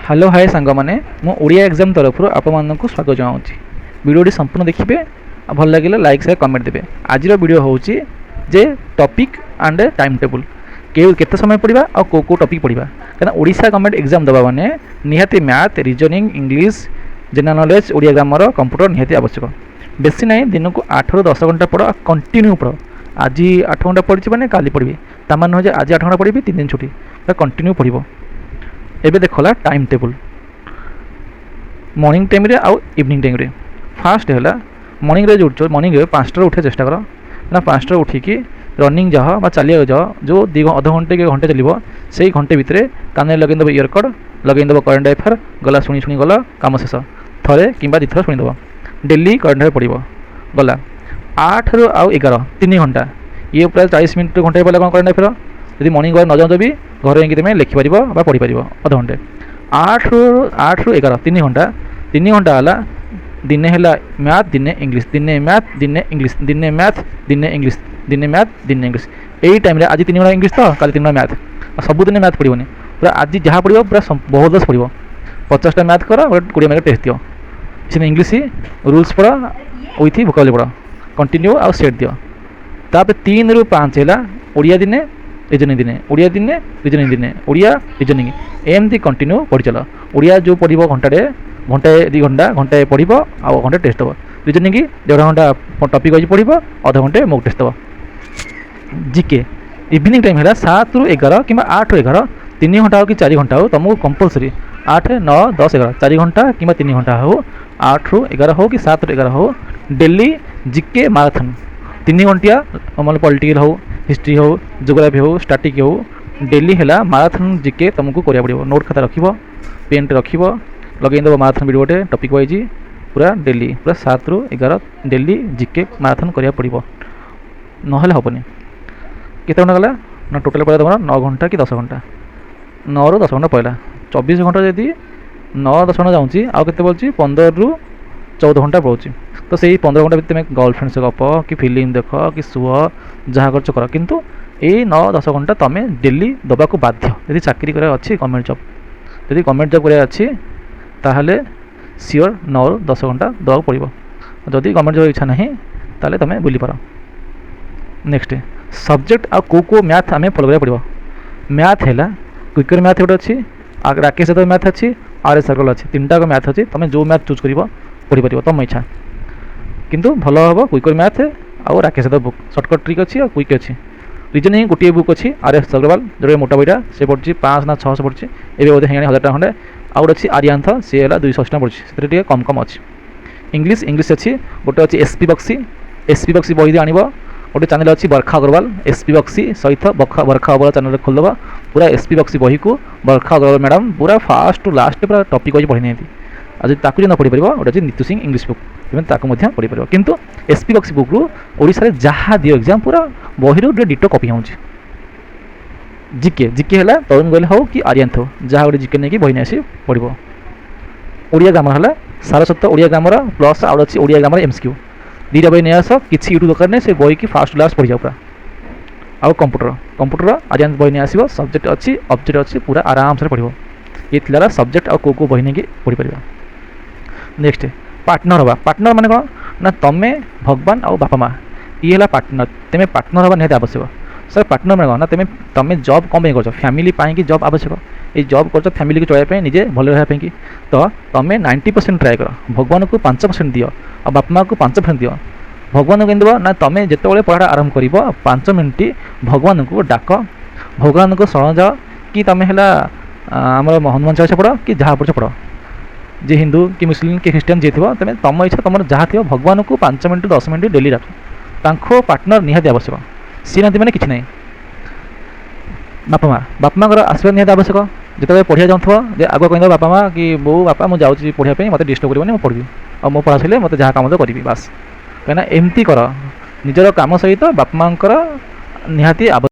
Hello hi सांग मैंने Odia exam तरफ आपको स्वागत जनाऊँगी। वीडियोटी संपूर्ण देखिए, भल लगे लाइक शेयर कमेंट देवे। आज वीडियो हूँ जे टॉपिक एंड टाइम टेबल केते समय पढ़ा और को टॉपिक पढ़ा कहीं ओडिशा गवर्नमेंट एग्जाम देवा मैंने निहाती math reasoning English general knowledge Odia grammar computer निहाती आवश्यक। बेसी ना दिन को 8 ରୁ 10 घंटा पढ़, कंटिन्यू पढ़। आज 8 घंटा पढ़ी मैंने काली पढ़ी तार नुहे आज 8 घंटा पढ़ी 3 दिन छुट्टी कंटिन्यू पढ़। एबे देखला टाइम टेबल मॉर्निंग टाइम रे आउ इवनिंग टाइम रे। फास्ट है मॉर्निंग रे जो मॉर्निंग रे 5टा उठा चेष्टा कर ना 5टा उठिकी रनिंग जाओ बा चलिया जाओ जो अध घंटे के घंटे चलो से घंटे भितर कान लगेदेव इयरकड लगेदेव करेन्ट अफेयर गला शुणी शुणी गला कम शेष थे कि दी थर शुणीदेव डेली करेन्ट अफेयर पढ़ो गला 8 ରୁ 11 3 घंटा ये प्राय 40 मिनट घंटे पहले कौन करेन्ट अफेयर यदि मॉर्निंग वाक न जाऊ भी घर जाकि तुम लिखिपार पढ़ीपार अध घंटे 8 ରୁ 11 3 घंटा 3 घंटा है दिने है मैथ दिने इंग्लिश दिने मैथ दिने इंग्लिश दिने मैथ दिने इंग्लिश दिने मैथ दिने इंग्लिश यही टाइम आज 3 घंटा इंग्लिश तो काली 3 घंटा मैथ सबुदिन मैथ पढ़ोनी पूरा आज जहाँ पढ़ो पूरा बहुत पढ़ो 50टा मैथ कर 20 मार्क टेस्ट दियो इसमें इंग्लिश रूल्स पढ़ विथ वोकाबुलरी पढ़ कंटिन्यू आउ सेट दियो। तापर 3 ରୁ 5 है ओडिया दिने रीजनिंग दिने ओडिया दिने रीजनिंग दिने ओडिया रीजनिंग एमती कंटिन्यू पढ़ी चल। ओडिया जो पढ़ो घंटे 2 घंटा घंटे पढ़ो आउ घंटे टेस्ट दब। रीजनिंग 1.5 घंटा टॉपिक वाइज पढ़ो अध घंटे मॉक टेस्ट दब। जीके इवनिंग टाइम है 7 ରୁ 11 कि 8 ରୁ 11 3 घंटा हो कि 4 घंटा हो तुमको कंपलसरी 8 9 10 11 4 घंटा कि 3 घंटा हो 8 ରୁ 11 हो कि 7 ରୁ 11 हो डेली जीके माराथन 3 घंटिया मतलब पॉलिटिकल हो हिस्ट्री हो जोग्राफी हो स्टैटिक हो डेली है माराथन जीके तुमको करा पड़ो। नोट खाता रख पेन रख लगेदेव माराथन वीडियो गोटे टॉपिक वाइज पूरा डेली पूरा 7 ରୁ 11 डेली जीके माराथन करा पड़ो ना हेनी केते घंटा गला ना टोटाल पड़ा तुम 9 घंटा कि 10 घंटा 9 ରୁ 10 घंटा पड़ा 24 घंटा जदि 9 10 घंटा जाऊँगी आउ के बोलूँ 15 ରୁ 14 घंटा पड़ोची तो से 15 घंटा तुम गर्लफ्रेंड से गप कि फिल्म देख कि शुह जहाँ कर कर किंतु ये 9 10 घंटा तुम डेली दबा को बाध्य। यदि चाकरी करा अच्छी गवर्नमेंट जॉब यदि गवर्नमेंट जॉब करा अच्छी ताहले सियोर 9 ରୁ 10 घंटा दवा पड़ो। जदि गवर्नमेंट जॉब इच्छा नहीं ताले तुम बुली पार। नेक्स्ट सब्जेक्ट आ को मैथ आम फॉलो करा पड़ो। मैथ है क्विकर मैथ गोटे अच्छी राकेश यादव मैथ अच्छी आर एस सर्कल अच्छी 3टा मैथ अच्छी तुम जो मैथ चूज कर पढ़ी पार तुम इच्छा किंतु भल हम क्विकर मैथ आउ Rakesh Yadav book shortcut trick अच्छी और क्विक अच्छी। रीजनिंग गोटे बुक अच्छी आर एस अग्रवाल जो मोटा बईटा से पड़ी 5 ना 600 पड़ी एवं बोधे है 1000 टा खंडे आउ गोटे अच्छी आर्यांथ सी है 280 पड़ी से कम कम अच्छी। इंग्लिश इंग्लिश अच्छी गोटे अच्छी एसपी बक्सी बही आण गोटे चैनल अच्छी बरखा अग्रवाल एसपी बक्सी सहित बरखा अग्रवाल चैनल खोलदे पूरा एसपी बक्सी बही को बरखा अग्रवाल मैडम पूरा फास्ट टू लास्ट पूरा टॉपिक वाइज पढ़ी नहीं आज ताकू न पढ़ी पार गोटे अच्छी नीतू सिंह इंग्लिश बुक तुम पढ़ी पार किंतु एसपी बक्सी बुक रू ओडिशा रे जहाँ दियो एग्जाम पूरा बही रू डिटो कॉपी हो। जीके जीके है तरुण गोयल हो कि आर्यांथ हो जहाँ गोटे जीके नहीं बही आसी पढ़ो। ओडिया ग्रामर है Saraswat Odia grammar plus out अच्छी ओडिया ग्रामर एमसीक्यू 2टा बही नहीं आस किसी यूट्यूब दरकार नहीं से बही की फास्ट लास्ट पढ़ी जाओ पूरा। आउ कंप्यूटर आर्यांथ बही नहीं आसो सब्जेक्ट अच्छी ऑब्जेक्ट अच्छी पूरा आराम से पढ़ो। ये थी सब्जेक्ट आ को बही नहीं पढ़ी पार। नेक्स्ट पार्टनर हवा पार्टनर माने कौन ना तुम्हें भगवान आउ बापा माँ ये है पार्टनर तुम्हें पार्टनर हवा निहाती आवश्यक। सर पार्टनर माने कौन ना तुम्हें जॉब कम कर फैमिली की जॉब आवश्यक ये जॉब कर फैमिली को चलाइए निजे भल रहा तो तुम्हें 90% ट्राए कर भगवान को 5% दियो और बापा माँ को 5% दियो। भगवान को देव ना तुम्हें जिते पढ़ा आरंभ कर 5 मिनट भगवान को डाक भगवान को शरण जाओ कि तुम्हें है आम हनुमान चालीसा पढ़ कि जहाँ पढ़ पढ़ जे हिंदू कि मुस्लिम कि ख्रीस्टान जी थो तुम तुम इच्छा तुम जहाँ थो भगवान को 5 मिनट 10 मिनट डेली डाक पार्टनर निहाती आवश्यक सी ना मैंने किसी ना बापा माँ आशीर्वाद निहाती आवश्यक जिते पढ़िया जाऊँ आगे कहीदेव बापा माँ कि बो बापा मुझे जाऊँगी पढ़ाई मत डिस्टर्ब करेंगे मुझे पढ़ी और मो पढ़ा सर मत जहाँ कम करी बास कहीं एमती कर निजर कम सहित बापा माँ निहाती